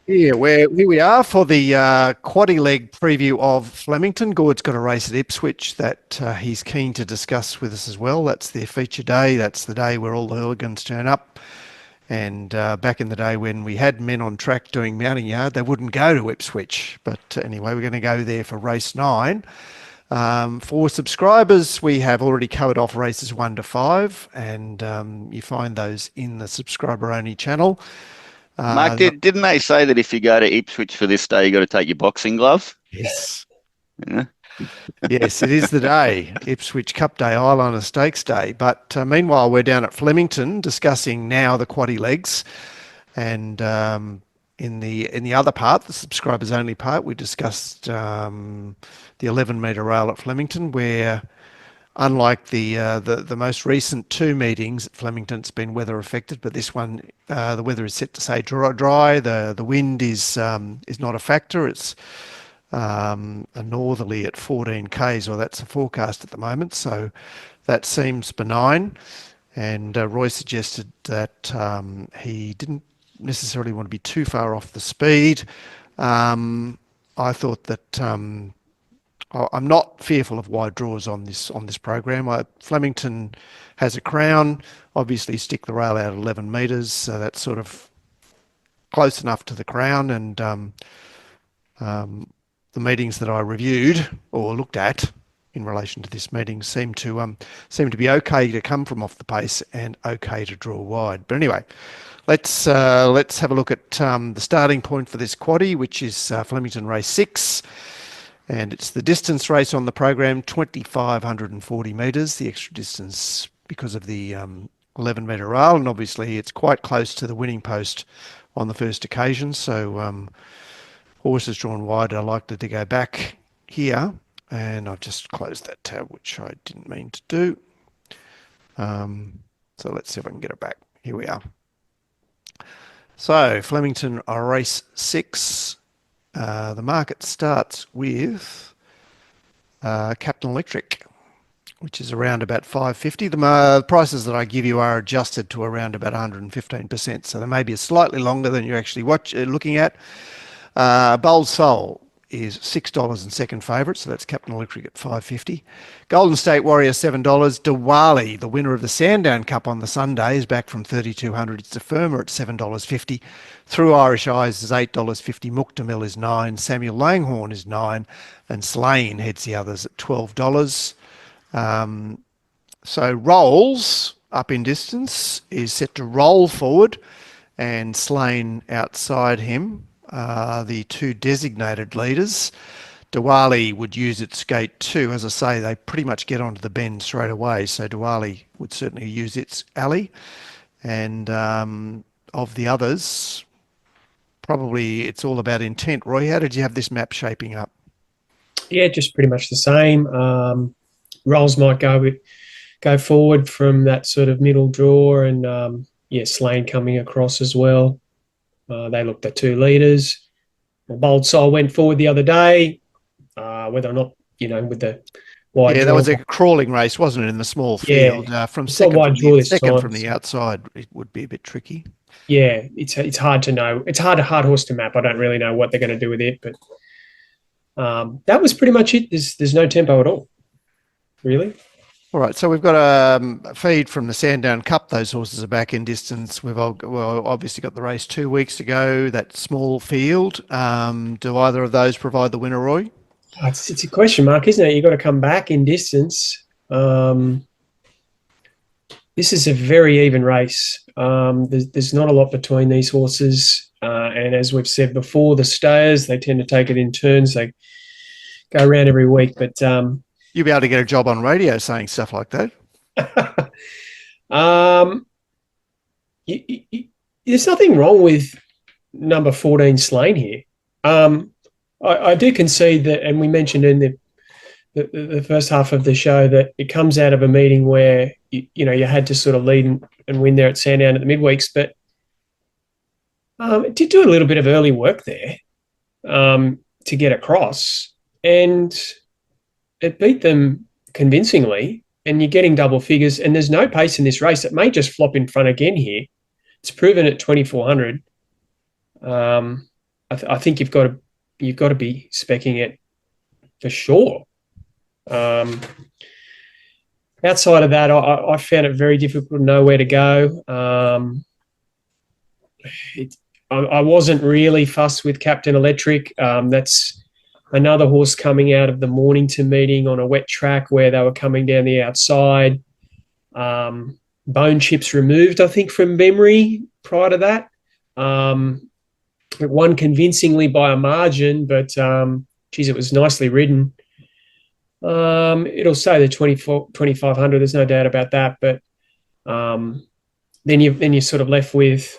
Yeah, here we are for the quaddie leg preview of Flemington. Gord's got a race at Ipswich that he's keen to discuss with us as well. That's their feature day. That's the day where all the hooligans turn up. And back in the day when we had men on track doing mounting yard, they wouldn't go to Ipswich. But anyway, we're going to go there for race 9. For subscribers, we have already covered off races 1 to 5, and you find those in the subscriber-only channel. Mark, didn't they say that if you go to Ipswich for this day, you got to take your boxing gloves? Yes. Yeah. Yes, it is the day, Ipswich Cup Day, Highliner Stakes Day. But meanwhile, we're down at Flemington discussing now the quaddie legs. And in the other part, the subscribers only part, we discussed the 11-metre rail at Flemington, where unlike the most recent 2 meetings at Flemington, it's been weather affected, but this one the weather is set to say dry. The wind is not a factor. It's a northerly at 14 k's, or that's the forecast at the moment. So that seems benign. And Roy suggested that he didn't necessarily want to be too far off the speed. I thought that I'm not fearful of wide draws on this program. Flemington has a crown. Obviously, stick the rail out 11 metres, so that's sort of close enough to the crown. And the meetings that I reviewed or looked at in relation to this meeting seem to be okay to come from off the pace and okay to draw wide. But anyway, let's have a look at the starting point for this quaddie, which is Flemington race 6. And it's the distance race on the program, 2,540 metres, the extra distance because of the 11-metre rail. And obviously it's quite close to the winning post on the first occasion. So horses drawn wide are likely to go back here. And I've just closed that tab, which I didn't mean to do. So let's see if I can get it back. Here we are. So Flemington race 6. The market starts with Captain Electric, which is around about 550. The prices that I give you are adjusted to around about 115%, so they may be slightly longer than you're actually looking at. Bold Soul is $6 and second favourite, so that's Captain Electric at $5.50. Golden State Warrior $7. Diwali, the winner of the Sandown Cup on the Sunday, is back from $3,200. It's a firmer at $7.50. Through Irish Eyes is $8.50. Muktamil is $9. Samuel Langhorne is $9, and Slane heads the others at $12. So Rolls up in distance is set to roll forward, and Slane outside him. The 2 designated leaders. Diwali would use its gate 2. As I say, they pretty much get onto the bend straight away, so Diwali would certainly use its alley. And of the others, probably it's all about intent. Roy, how did you have this map shaping up? Yeah, just pretty much the same. Rolls might go forward from that sort of middle draw, and Slane coming across as well. They looked at 2 leaders. Bold Soul went forward the other day, whether or not, with the wide draw. Yeah, that was a crawling race, wasn't it, in the small field? From second from the outside, it would be a bit tricky. Yeah, it's hard to know. It's hard horse to map. I don't really know what they're going to do with it, but that was pretty much it. There's no tempo at all, really. All right, so we've got a feed from the Sandown Cup. Those horses are back in distance. We've obviously got the race 2 weeks ago, that small field. Do either of those provide the winner, Roy? It's a question mark, isn't it? You've got to come back in distance. This is a very even race. There's not a lot between these horses. And as we've said before, the stayers, they tend to take it in turns. They go around every week, but... You'll be able to get a job on radio saying stuff like that. There's nothing wrong with number 14 Slane here. I do concede that, and we mentioned in the first half of the show, that it comes out of a meeting where you had to sort of lead and win there at Sandown at the midweeks, but it did do a little bit of early work there to get across, and it beat them convincingly, and you're getting double figures, and there's no pace in this race. It may just flop in front again here. It's proven at 2,400. I think you've got to be speccing it for sure. Outside of that, I found it very difficult to know where to go. I wasn't really fussed with Captain Electric. That's another horse coming out of the Mornington meeting on a wet track where they were coming down the outside. Bone chips removed, I think, from memory prior to that. It won convincingly by a margin, but geez, it was nicely ridden. It'll say the 2,500. There's no doubt about that. But then you're sort of left with,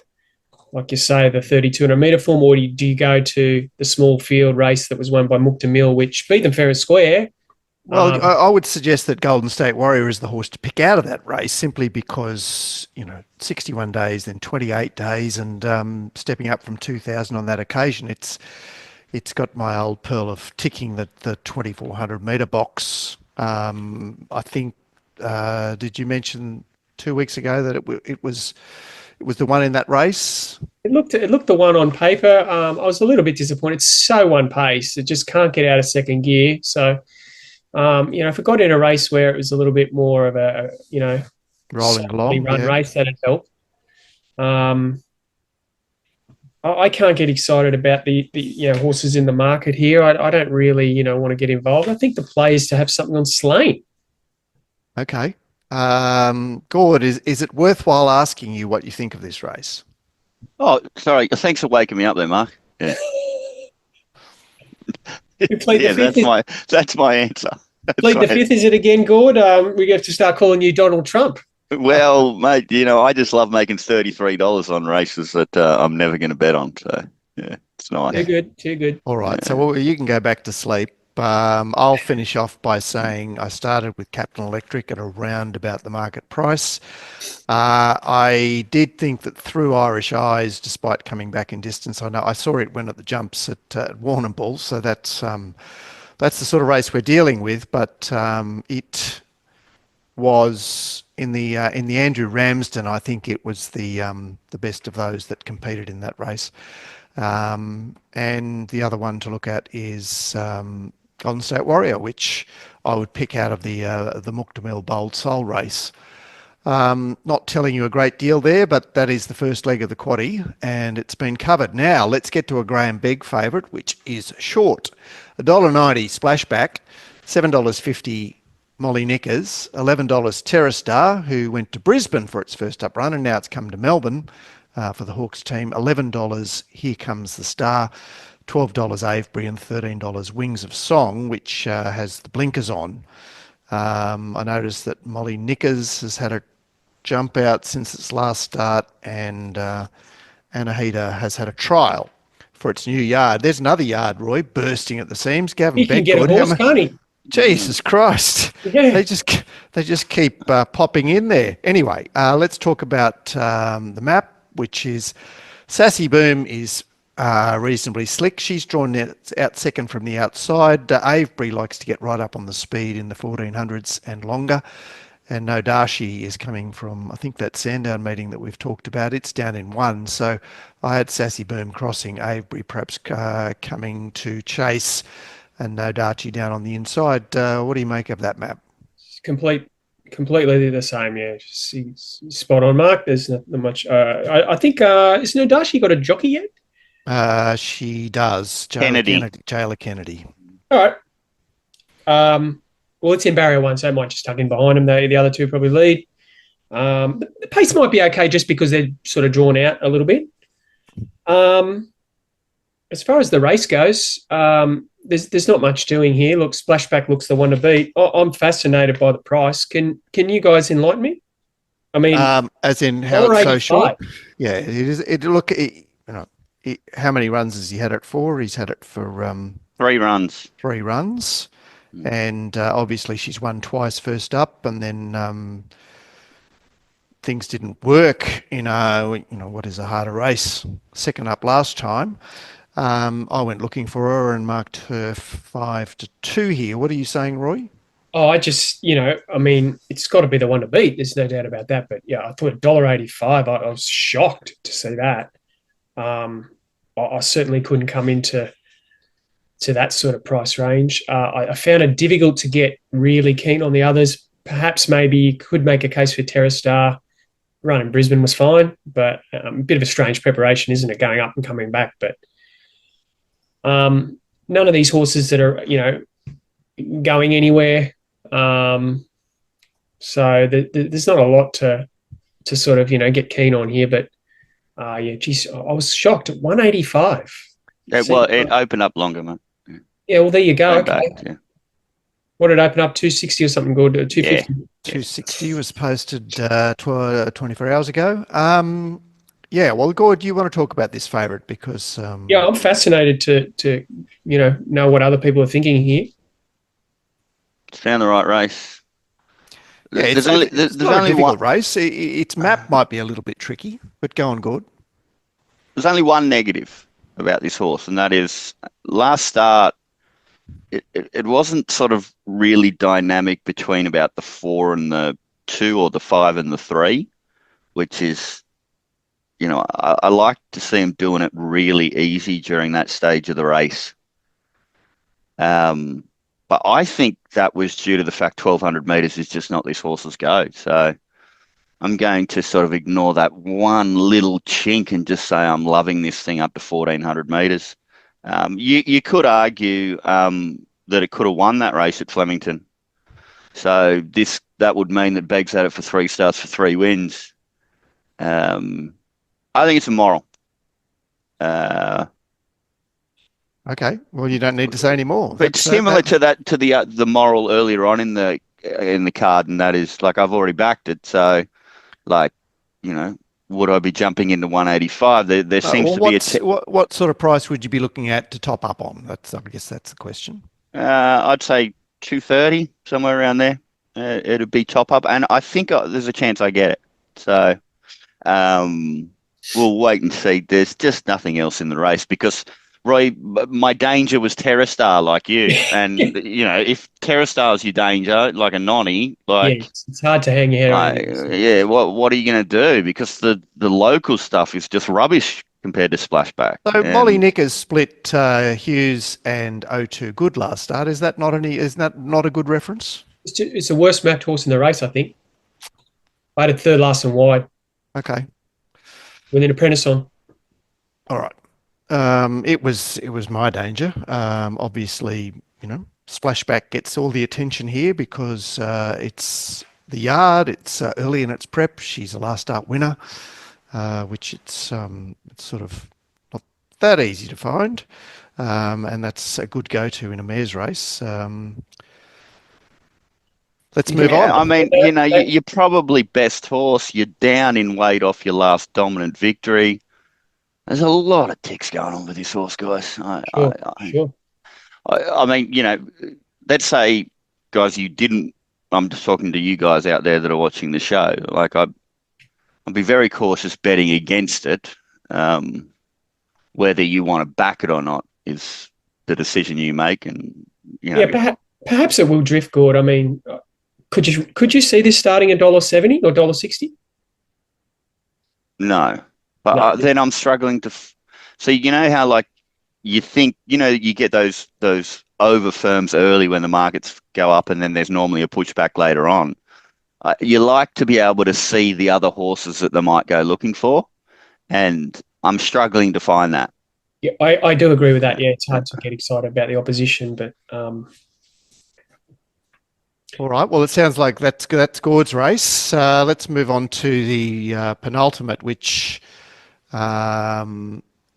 like you say, the 3,200 metre form, or do you go to the small field race that was won by Mukta Mill, which beat them fair and square? Well, I would suggest that Golden State Warrior is the horse to pick out of that race, simply because, 61 days, then 28 days, and stepping up from 2,000 on that occasion, it's got my old pearl of ticking the 2,400 metre box. I think, did you mention 2 weeks ago that it was the one in that race? It looked the one on paper. I was a little bit disappointed. It's so one pace. It just can't get out of second gear. So, if it got in a race where it was a little bit more of a, rolling along run race, that'd help. I can't get excited about the horses in the market here. I don't really, want to get involved. I think the play is to have something on Slane. Okay. Gord, is it worthwhile asking you what you think of this race? Oh, sorry. Thanks for waking me up there, Mark. Yeah. That's my answer. Plead the fifth, is it again, Gord? We have to start calling you Donald Trump. Well, mate, I just love making $33 on races that I'm never going to bet on. So, yeah, it's nice. Too good. All right. So you can go back to sleep. I'll finish off by saying I started with Captain Electric at around about the market price. I did think that Through Irish Eyes, despite coming back in distance, I saw it win at the jumps at Warrnambool, so that's the sort of race we're dealing with. But it was in the Andrew Ramsden. I think it was the best of those that competed in that race. And the other one to look at is Golden State Warrior, which I would pick out of the Mukta Mill Bold Soul race. Not telling you a great deal there, but that is the first leg of the quaddie, and it's been covered. Now let's get to a Graham Begg favourite, which is short. $1.90 Splashback, $7.50 Molly Nickers, $11 Terra Star, who went to Brisbane for its first up run, and now it's come to Melbourne for the Hawks team. $11 Here Comes the Star, $12 Avebury, and $13 Wings of Song, which has the blinkers on. I noticed that Molly Nickers has had a jump out since its last start, and Anahita has had a trial for its new yard. There's another yard, Roy, bursting at the seams. Gavin He can get a horse, can't he? Jesus Christ. Yeah. They just keep popping in there. Anyway, let's talk about the map, which is Sassy Boom is reasonably slick. She's drawn out second from the outside. Avebury likes to get right up on the speed in the 1400s and longer. And Nodashi is coming from, I think, that Sandown meeting that we've talked about. It's down in 1. So I had Sassy Boom crossing, Avebury perhaps coming to chase, and Nodachi down on the inside. What do you make of that map? Completely the same, yeah. Spot on, Mark. There's not much. I think, has Nodashi got a jockey yet? She does. Jayla Kennedy. All right. Well, it's in barrier 1, so it might just tuck in behind him. The other two probably lead. The pace might be okay just because they're sort of drawn out a little bit. As far as the race goes, there's not much doing here. Look, Splashback looks the one to beat. I'm fascinated by the price. Can you guys enlighten me? I mean, as in how it's so short. Yeah, it is. How many runs has he had it for? He's had it for 3 runs. 3 runs. And obviously she's won twice first up, and then things didn't work in what is a harder race second up last time. I went looking for her and marked her 5-2 here. What are you saying, Roy? Oh, I just, I mean, it's got to be the one to beat. There's no doubt about that. But yeah, I thought $1.85. I was shocked to see that. I certainly couldn't come into that sort of price range. I found it difficult to get really keen on the others. Perhaps maybe you could make a case for Terrastar. Run in Brisbane was fine, but a bit of a strange preparation, isn't it, going up and coming back? But none of these horses that are, going anywhere. So there's not a lot to sort of, get keen on here. But yeah, geez, I was shocked at 185. Well, it opened up longer, man. Yeah, well, there you go. Okay. Back, yeah. What did it open up? 260 or something good? 250? Yeah. 260 was posted 24 hours ago. Yeah, well, Gord, you want to talk about this favourite because... yeah, I'm fascinated to know what other people are thinking here. It's found the right race. Yeah, it's not a difficult race. Its map might be a little bit tricky, but go on, Gord. There's only one negative about this horse, and that is last start, it wasn't sort of really dynamic between about the 4 and the 2 or the 5 and the 3, which is, I like to see him doing it really easy during that stage of the race. But I think that was due to the fact 1,200 metres is just not this horse's go. So I'm going to sort of ignore that one little chink and just say I'm loving this thing up to 1,400 metres. You could argue that it could have won that race at Flemington. So that would mean that Beggs had it for 3 starts for 3 wins. I think it's a moral. Okay, well, you don't need to say any more. But similar to the moral earlier on in the card, and that is like I've already backed it. So, would I be jumping into 185? There seems to be what sort of price would you be looking at to top up on? I guess that's the question. I'd say 230, somewhere around there. It'd be top up, and I think there's a chance I get it. So, we'll wait and see. There's just nothing else in the race because. Roy, my danger was Terrastar, like you, and if Terrastar's your danger, like a nonny, it's hard to hang your head on. Yeah, what are you going to do? Because the local stuff is just rubbish compared to Splashback. So Molly Nickers split Hughes and O2 good last start. Is that not a good reference? It's the worst mapped horse in the race, I think. I had a third last and wide. Okay. With an apprentice on. All right. It was my danger. Obviously, Splashback gets all the attention here because it's the yard. It's early in its prep. She's a last start winner, which it's sort of not that easy to find, and that's a good go-to in a mare's race. Let's move on. I mean, you're probably best horse. You're down in weight off your last dominant victory. There's a lot of ticks going on with this horse, guys. Sure. I mean, let's say, guys, I'm just talking to you guys out there that are watching the show. Like, I'd be very cautious betting against it. Whether you want to back it or not is the decision you make. And, Yeah, perhaps it will drift, Gord. I mean, could you see this starting at $1.70 or $1.60? No. But then I'm struggling to so how like you think you get those over firms early when the markets go up and then there's normally a pushback later on. You like to be able to see the other horses that they might go looking for, and I'm struggling to find that. Yeah, I do agree with that. Yeah, it's hard to get excited about the opposition, but all right. Well, it sounds like that's Gord's race. Let's move on to the penultimate, which.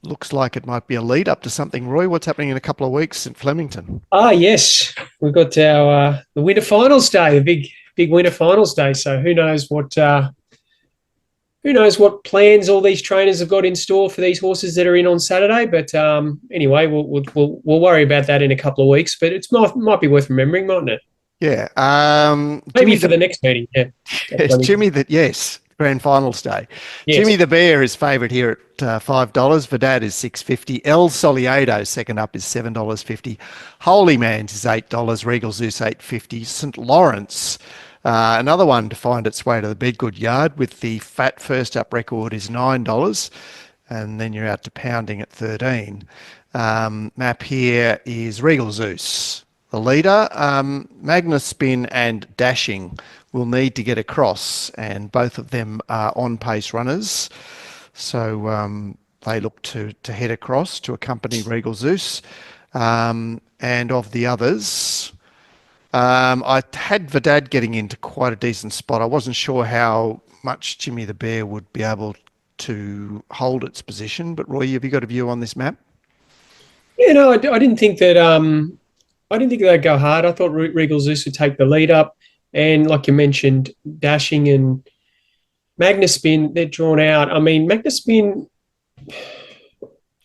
Looks like it might be a lead up to something. Roy, what's happening in a couple of weeks in Flemington? Yes, we've got our the winter finals day, the big winter finals day. So who knows what plans all these trainers have got in store for these horses that are in on Saturday. But anyway, we'll worry about that in a couple of weeks. But it might be worth remembering, mightn't it? Yeah. Maybe for the next meeting. Yeah. Yes, Jimmy. Yes. Grand Finals day. Yes. Jimmy the Bear is favourite here at $5. Verdad is $6.50. El Soleado second up is $7.50. Holy Man's is $8. Regal Zeus $8.50. St Lawrence, another one to find its way to the Bedgood yard with the fat first up record is $9. And then you're out to pounding at 13. Map here is Regal Zeus. The leader, Magnus Spin and Dashing will need to get across, and both of them are on-pace runners. So they look to head across to accompany Regal Zeus. And of the others, I had Verdad getting into quite a decent spot. I wasn't sure how much Jimmy the Bear would be able to hold its position, but Roy, have you got a view on this map? Yeah, no, I didn't think that. I didn't think they'd go hard. I thought Regal Zeus would take the lead up, and like you mentioned, Dashing and Magnus Spin, they're drawn out. I mean, Magnus Spin,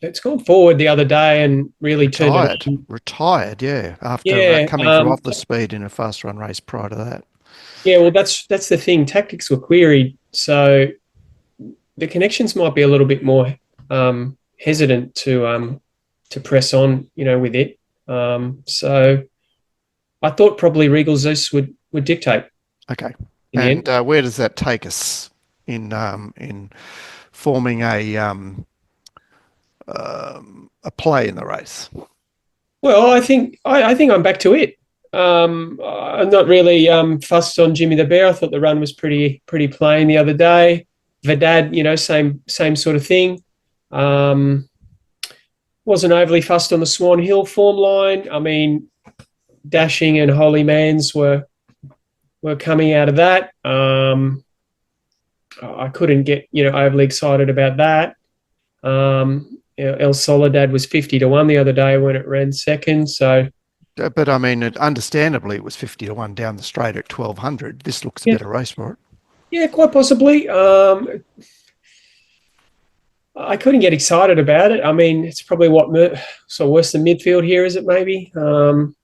it's gone forward the other day and really retired, yeah, after coming from off the speed in a fast run race prior to that. Yeah, well, that's the thing. Tactics were queried, so the connections might be a little bit more hesitant to press on, with it. So I thought probably Regal Zeus would dictate. Okay. And where does that take us in forming a play in the race? Well, I think I'm back to it. I'm not really fussed on Jimmy the Bear. I thought the run was pretty plain the other day. Verdad, same sort of thing. Wasn't overly fussed on the Swan Hill form line. I mean, Dashing and Holy Mans were coming out of that. I couldn't get overly excited about that. El Soledad was 50-1 the other day when it ran second. So, but I mean, understandably, it was 50-1 down the straight at 1200. This looks a better race for it. Yeah, quite possibly. I couldn't get excited about it. I mean, it's probably worse than midfield here, is it maybe? There's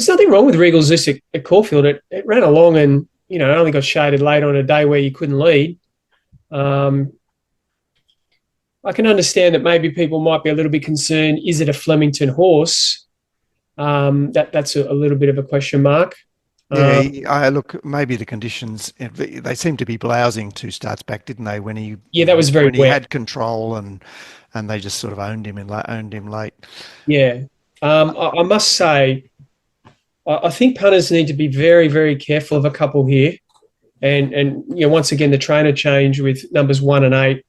nothing wrong with Regal Zeus at Caulfield. It ran along and, only got shaded late on a day where you couldn't lead. I can understand that maybe people might be a little bit concerned. Is it a Flemington horse? That's a little bit of a question mark. Yeah, look, maybe the conditions, they seem to be blousing 2 starts back, didn't they? That was very wet. He had control and they just sort of owned him late. Yeah. I must say, I think punters need to be very, very careful of a couple here. And once again, the trainer change with numbers 1 and 8,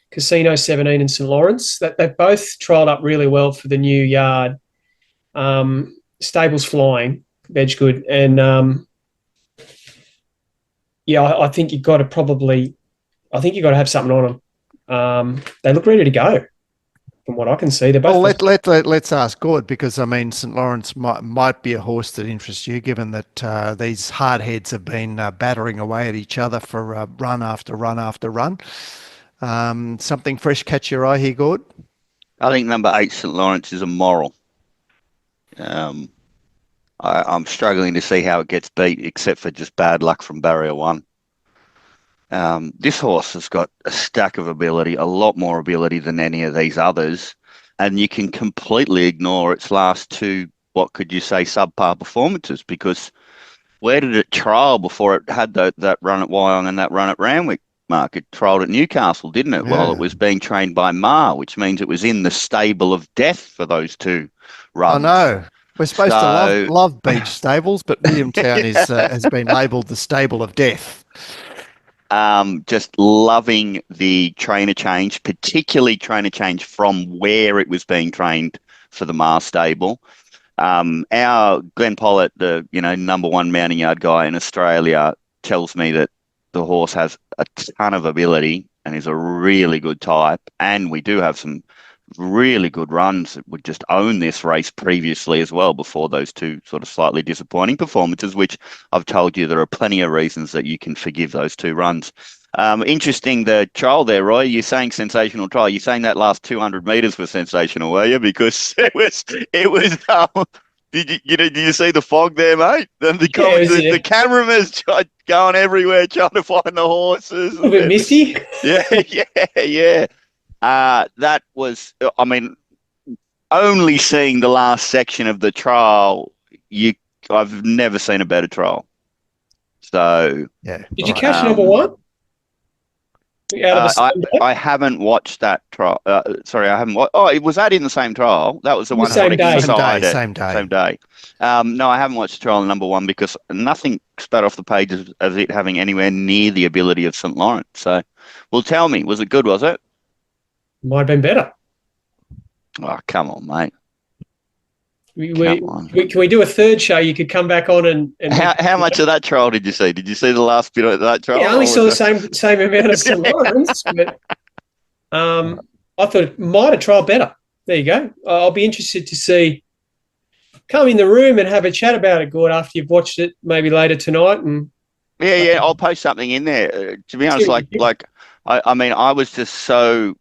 Casino 17 and St Lawrence, that they've both trialled up really well for the new yard. Stable's flying. Veg good, and I think you've got to have something on them. They look ready to go, from what I can see. They're both. Well, let's ask Gord, because I mean St Lawrence might be a horse that interests you, given that these hard heads have been battering away at each other for run after run after run. Something fresh catch your eye here, Gord? I think number 8 St Lawrence is a moral. I'm struggling to see how it gets beat, except for just bad luck from barrier 1. This horse has got a stack of ability, a lot more ability than any of these others, and you can completely ignore its last 2, what could you say, subpar performances, because where did it trial before it had that run at Wyong and that run at Randwick, Mark? It trialled at Newcastle, didn't it? Yeah. While it was being trained by Ma, which means it was in the stable of death for those 2 runs. I know. We're supposed to love beach stables, but Williamtown has been labelled the stable of death. Just loving the trainer change, particularly trainer change from where it was being trained for the Mars stable. Our Glenn Pollitt, the number 1 mounting yard guy in Australia, tells me that the horse has a ton of ability and is a really good type, and we do have some really good runs that would just own this race previously as well, before those 2 sort of slightly disappointing performances, which I've told you there are plenty of reasons that you can forgive those 2 runs. Interesting, the trial there, Roy. You're saying sensational trial. You're saying that last 200 metres was sensational, were you? Because it was Did you see the fog there, mate? The cameraman's going everywhere trying to find the horses. A little bit misty. Yeah. That was, I mean, only seeing the last section of the trial, I've never seen a better trial. So Yeah. Did you catch number one? I haven't watched that trial. Sorry, I haven't watched. Oh, was that in the same trial? That was the one same day. Same day. No, I haven't watched trial number one because nothing spat off the page as it having anywhere near the ability of St. Lawrence. So, well, tell me, was it good? Was it? Might have been better. Oh, come on, mate. Can we do a third show? You could come back on and how much of that trial did you see? Did you see the last bit of that trial? Yeah, I only saw the same amount of St. Lawrence, but I thought it might have tried better. There you go. I'll be interested to see. Come in the room and have a chat about it, Gord, after you've watched it, maybe later tonight. And yeah, I'll post something in there. To be honest, I mean, I was just so.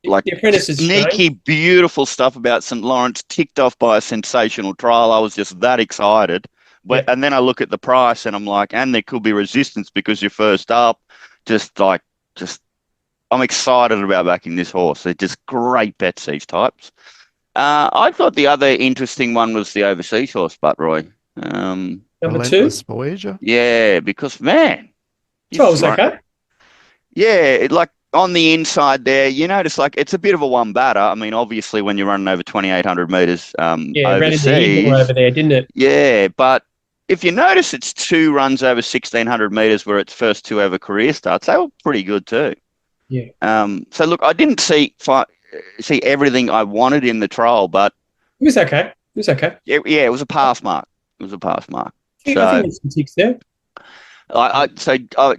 The apprentice is sneaky, beautiful stuff about St. Lawrence, ticked off by a sensational trial. I was just that excited. And then I look at the price and I'm like, and there could be resistance because you're first up. I'm excited about backing this horse. They're just great bets, these types. I thought the other interesting one was the overseas horse, but Roy. Number 2? Voyager. Yeah, because, man. Trial was okay. Yeah, on the inside there, you notice it's a bit of a one batter. I mean, obviously when you're running over 2,800 metres overseas. Ran over there, didn't it? Yeah, but if you notice it's 2 runs over 1,600 metres where its first 2 ever career starts, they were pretty good too. Yeah. So look, I didn't see everything I wanted in the trial, but it was okay. Yeah, it was a pass mark. I think there's some ticks there.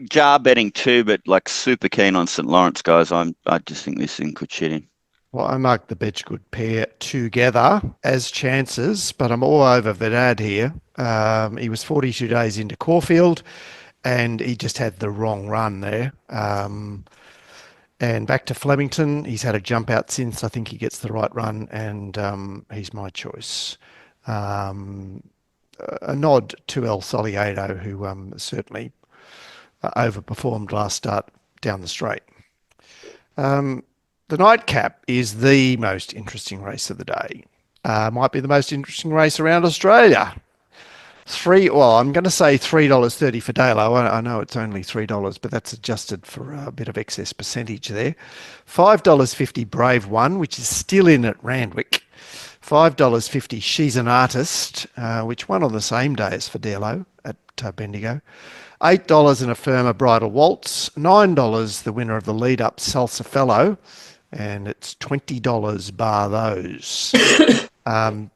Jar betting too, but super keen on St. Lawrence, guys. I just think this thing could shit in. Well, I marked the Bedgegood pair together as chances, but I'm all over Vedad here. He was 42 days into Caulfield, and he just had the wrong run there. And back to Flemington, he's had a jump out since. I think he gets the right run, and he's my choice. A nod to El Soleado, who certainly overperformed last start down the straight. The nightcap is the most interesting race of the day. Might be the most interesting race around Australia. I'm going to say $3.30 for Dalo. I know it's only $3, but that's adjusted for a bit of excess percentage there. $5.50 Brave One, which is still in at Randwick. $5.50 She's an Artist, which won on the same day as Fidelo at Bendigo. $8 in a Firma Bridal Waltz. $9 the winner of the lead-up Salsa Fellow, and it's $20 bar those.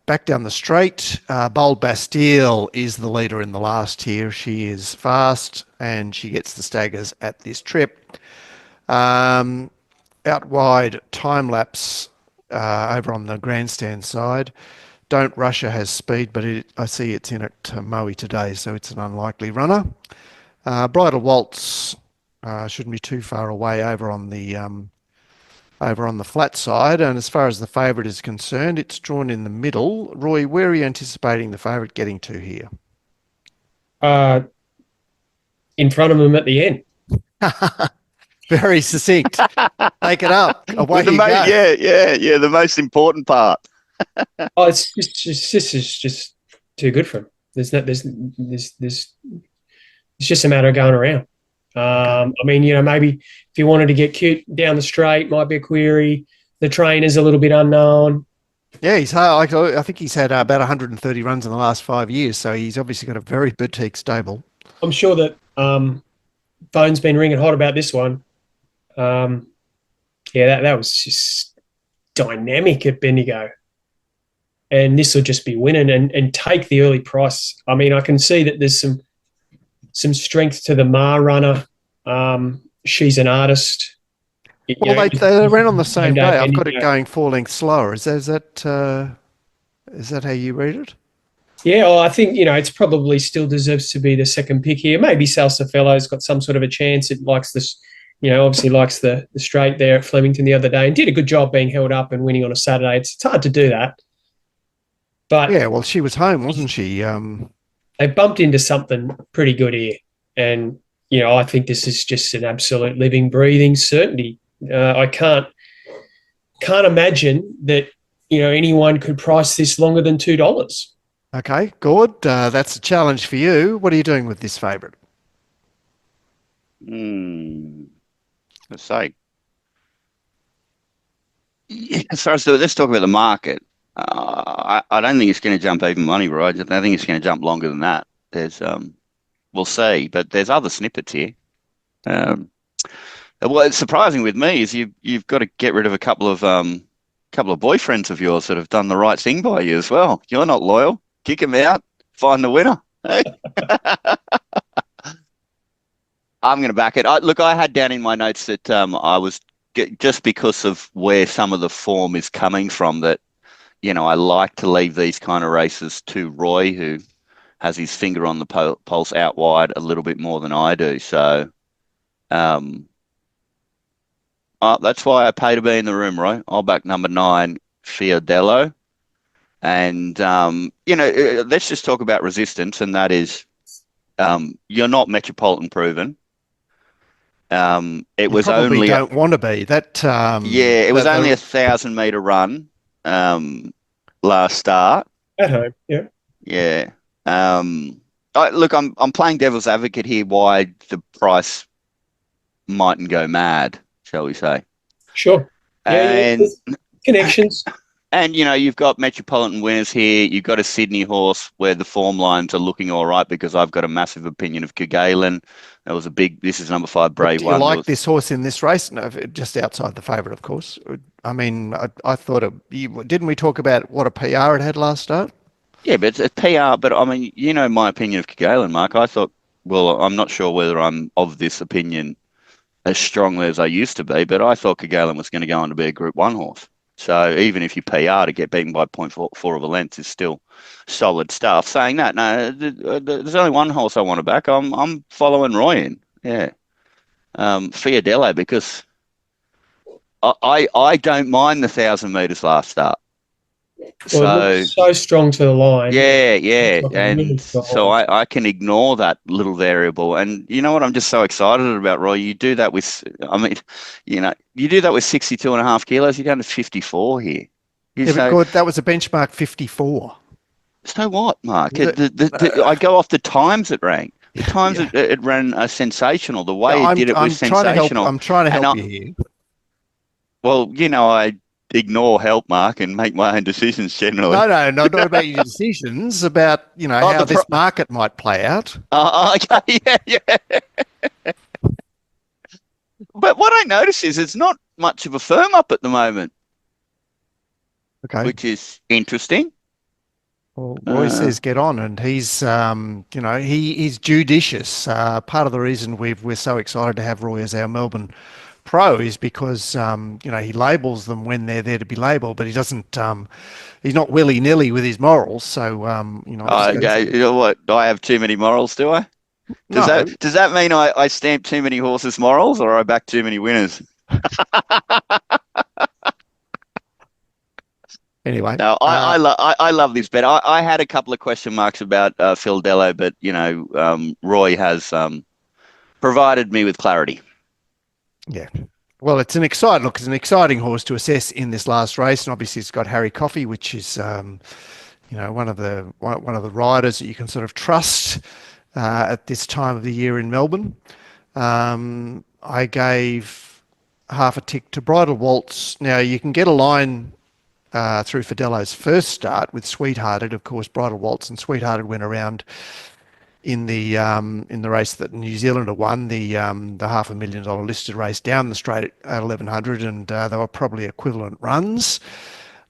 Back down the straight, Bold Bastille is the leader in the last here. She is fast, and she gets the staggers at this trip. Out wide, Time-Lapse over on the grandstand side. Don't Russia has speed, but I see it's in at Moe today, so it's an unlikely runner. Bridal Waltz shouldn't be too far away over on the flat side. And as far as the favourite is concerned, it's drawn in the middle. Roy, where are you anticipating the favourite getting to here? In front of them at the end. Very succinct. Take it up. Away you go. Yeah. The most important part. This is just too good for him. There's it's just a matter of going around. I mean, maybe if you wanted to get cute down the straight, might be a query. The trainer's a little bit unknown. Yeah, I think he's had about 130 runs in the last 5 years, so he's obviously got a very boutique stable. I'm sure that phone's been ringing hot about this one. That was just dynamic at Bendigo. And this will just be winning and take the early price. I mean, I can see that there's some strength to the Ma runner. She's an Artist. Well, they ran on the same day. I've got it going 4 lengths slower. Is that how you read it? Yeah, well, I think, it's probably still deserves to be the second pick here. Maybe Salsa Fellow's got some sort of a chance. It likes this, obviously likes the straight there at Flemington the other day and did a good job being held up and winning on a Saturday. It's hard to do that. But Yeah, well, she was home, wasn't she? they bumped into something pretty good here. And, I think this is just an absolute living, breathing certainty. I can't imagine that, anyone could price this longer than $2. Okay, good. That's a challenge for you. What are you doing with this favourite? Let's say. Yeah, so let's talk about the market. I don't think it's going to jump even money, right? I think it's going to jump longer than that. We'll see, but there's other snippets here. What's surprising with me is you've got to get rid of a couple of boyfriends of yours that have done the right thing by you as well. You're not loyal. Kick them out. Find the winner. Hey? I'm going to back it. Look, I had down in my notes that I was just because of where some of the form is coming from. That I like to leave these kind of races to Roy, who has his finger on the pulse out wide a little bit more than I do. So that's why I pay to be in the room, Roy. I'll back number 9, Fiordello. And, let's just talk about resistance, and that is you're not Metropolitan proven. It was probably only don't want to be. it was only 1,000-meter run last start. At home, yeah. Yeah. Look, I'm playing devil's advocate here. Why the price mightn't go mad, shall we say? Sure. And connections. And you've got Metropolitan winners here. You've got a Sydney horse where the form lines are looking all right, because I've got a massive opinion of Kagalen. That was this is number 5, Brave One. Do you like this horse in this race? No, just outside the favourite, of course. I mean, I thought didn't we talk about what a PR it had last start? Yeah, but it's a PR. But I mean, my opinion of Kagalen, Mark. I thought, well, I'm not sure whether I'm of this opinion as strongly as I used to be, but I thought Kagalen was going to go on to be a Group 1 horse. So even if you PR, to get beaten by 0.4 of a length is still solid stuff. Saying that, no, there's only one horse I want to back. I'm following Roy in. Yeah. Fiordello, because I don't mind the 1,000 metres last start. Well, so strong to the line. Yeah. And so I can ignore that little variable. And you know what I'm just so excited about, Roy? You do that with, you do that with 62.5 kilos. You're down to 54 here. But that was a benchmark 54. So what, Mark? I go off the times it ran. The times it ran are sensational. The way it did it was sensational. I'm trying to help you here. Well, I ignore help, Mark, and make my own decisions generally. No, not about your decisions, about, how this market might play out. Okay, yeah. But what I notice is it's not much of a firm up at the moment. Okay. Which is interesting. Well, Roy says get on, and he's, he's judicious. Part of the reason we're so excited to have Roy as our Melbourne Pro is because he labels them when they're there to be labelled, but he doesn't. He's not willy-nilly with his morals. So okay, you know what? Do I have too many morals? Do I? Does that mean I stamp too many horses' morals, or I back too many winners? Anyway, no, I love this bet. I had a couple of question marks about Fiordello, but Roy has provided me with clarity. Yeah. Well, it's an exciting horse to assess in this last race, and obviously it's got Harry Coffey, which is one of the riders that you can sort of trust at this time of the year in Melbourne. I gave half a tick to Bridal Waltz. Now you can get a line through Fiordello's first start with Sweethearted. Of course, Bridal Waltz and Sweethearted went around in the race that New Zealander won, the $500,000 listed race down the straight at 1100, and they were probably equivalent runs.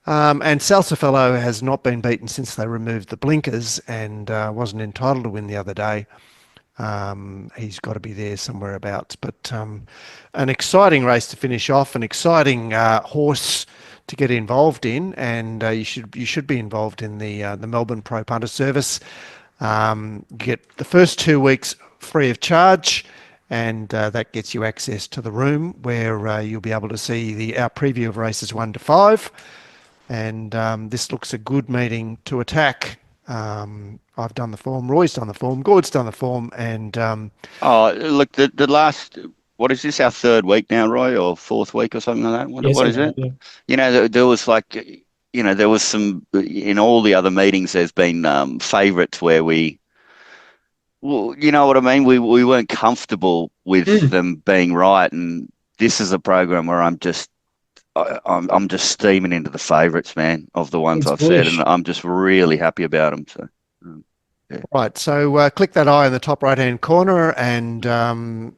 And Salsafello has not been beaten since they removed the blinkers, and wasn't entitled to win the other day. He's got to be there somewhere abouts. But an exciting race to finish off, an exciting horse to get involved in, and you should be involved in the Melbourne Pro Punter service. Get the first 2 weeks free of charge, and that gets you access to the room where you'll be able to see our preview of races 1 to 5. And this looks a good meeting to attack. I've done the form, Roy's done the form, Gord's done the form, and Oh, look, the last, what is this, our third week now, Roy, or fourth week or something like that? Yeah, What is something it? like that. You know, there was like, there was some, in all the other meetings, there's been favourites where well, you know what I mean? We weren't comfortable with Mm, them being right. And this is a program where I'm just steaming into the favourites, man, of the ones it's I've said. bullish. And I'm just really happy about them. So, yeah. right. So click that eye in the top right-hand corner, and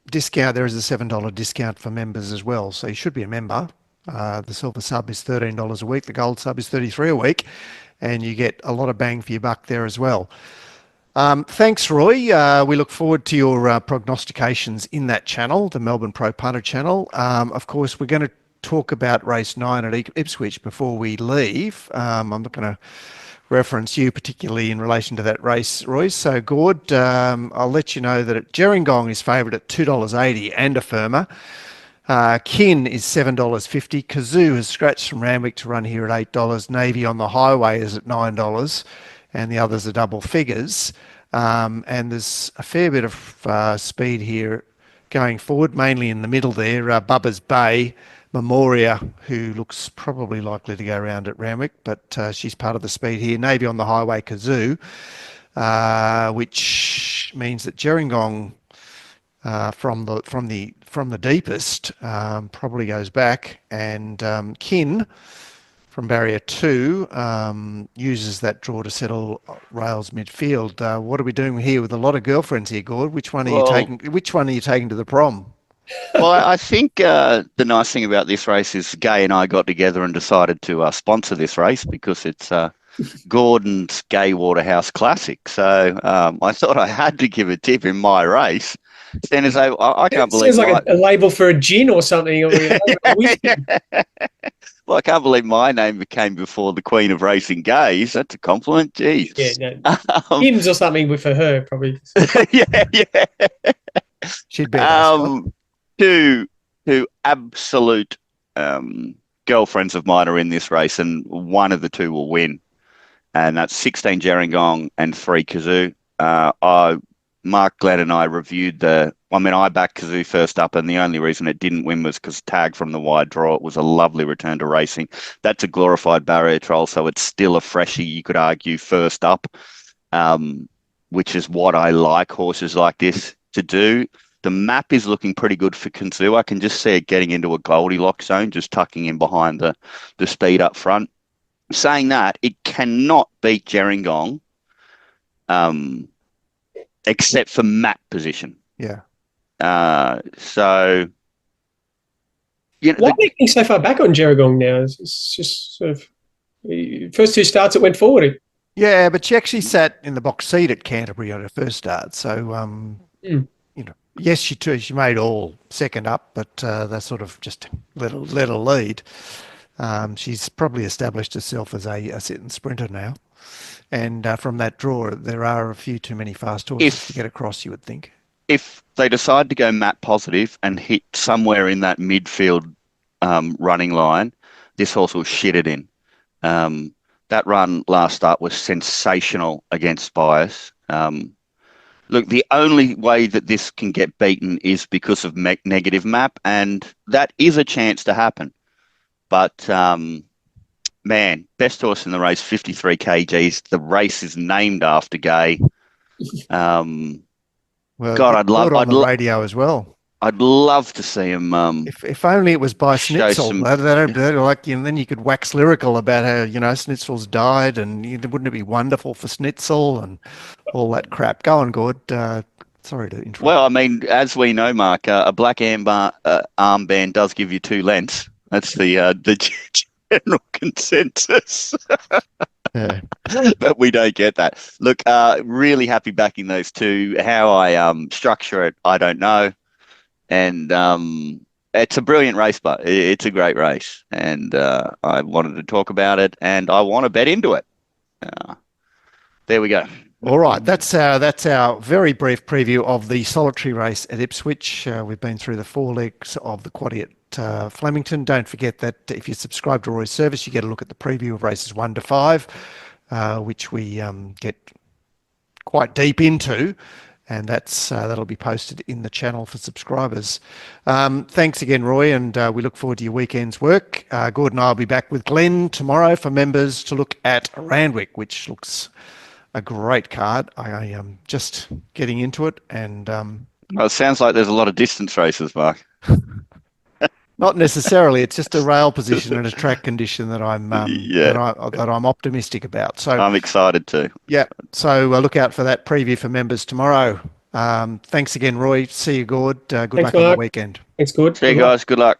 discount. There is a $7 discount for members as well. So you should be a member. The silver sub is $13 a week. The gold sub is $33 a week, and you get a lot of bang for your buck there as well. Thanks, Roy. We look forward to your prognostications in that channel, the Melbourne Pro Punter channel. Of course, we're going to talk about race 9 at Ipswich before we leave. I'm not going to reference you particularly in relation to that race, Roy. So, Gord, I'll let you know that Gerringong is favoured at $2.80 and a firmer. Kin is $7.50. Kazoo has scratched from Randwick to run here at $8. Navy on the highway is at $9, and the others are double figures. And there's a fair bit of speed here going forward, mainly in the middle there. Bubba's Bay, Memoria, who looks probably likely to go around at Randwick, but she's part of the speed here. Navy on the highway, Kazoo, which means that Gerringong from the deepest probably goes back, and Kin from barrier 2 uses that draw to settle rails midfield. What are we doing here with a lot of girlfriends here, Gord? Which one are you Well, taking? Which one are you taking to the prom? well, I think the nice thing about this race is Gay and I got together and decided to sponsor this race because it's Gordon's Gay Waterhouse Classic. So I thought I had to give a tip in my race. Then as I can't It believe sounds like a label for a gin or something, or a whiskey. well, I can't believe my name came before the Queen of Racing Gays. That's a compliment. Yeah, Jeez. no, Um, gins or something for her, probably. yeah. She'd bear those, Scott. Um, two absolute girlfriends of mine are in this race, and one of the two will win, and that's 16 Gerringong and 3 Kazoo. Mark Glenn and I reviewed I backed Kazoo first up, and the only reason it didn't win was because tag from the wide draw. It was a lovely return to racing. That's a glorified barrier trial, so it's still a freshie, you could argue, first up, which is what I like horses like this to do. The map is looking pretty good for Kazoo. I can just see it getting into a Goldilocks zone, just tucking in behind the speed up front. Saying that, it cannot beat Gerringong, except for map position. Yeah. So, Why are they getting so far back on Gerringong now? It's just sort of first 2 starts it went forward. Yeah, but she actually sat in the box seat at Canterbury on her first start. So, yes, she made all second up, but they sort of just let her lead. She's probably established herself as a sitting sprinter now. And from that draw, there are a few too many fast horses to get across, you would think. If they decide to go map positive and hit somewhere in that midfield running line, this horse will shit it in. That run last start was sensational against Bias. Look, the only way that this can get beaten is because of negative map, and that is a chance to happen. But man, best horse in the race, 53 kgs. The race is named after Gay. Well, God, I'd love on the radio as well. I'd love to see him. If only it was by Schnitzel, some- then you could wax lyrical about how Schnitzel's died, and wouldn't it be wonderful for Schnitzel and all that crap? Go on, Gord. Sorry to interrupt. Well, I mean, as we know, Mark, a black amber armband does give you 2 lengths. That's the general consensus. Yeah. But we don't get that. Look, really happy backing those two. How I structure it, I don't know. And it's a brilliant race, but it's a great race. And I wanted to talk about it, and I want to bet into it. There we go. All right, that's our very brief preview of the solitary race at Ipswich. We've been through the 4 legs of the quaddie at Flemington. Don't forget that if you subscribe to Roy's service, you get a look at the preview of races 1 to 5, which we get quite deep into, and that'll be posted in the channel for subscribers. Thanks again, Roy, and we look forward to your weekend's work. Gordon and I will be back with Glenn tomorrow for members to look at Randwick, which looks a great card. I am just getting into it, and Well, it sounds like there's a lot of distance races, Mark. not necessarily. It's just a rail position and a track condition that I'm Yeah. that I'm optimistic about. So I'm excited too. yeah. So look out for that preview for members tomorrow. Thanks again, Roy. See you, Gord. Good Thanks, luck on the Mark. weekend. It's good. See you Good luck. guys. Good luck.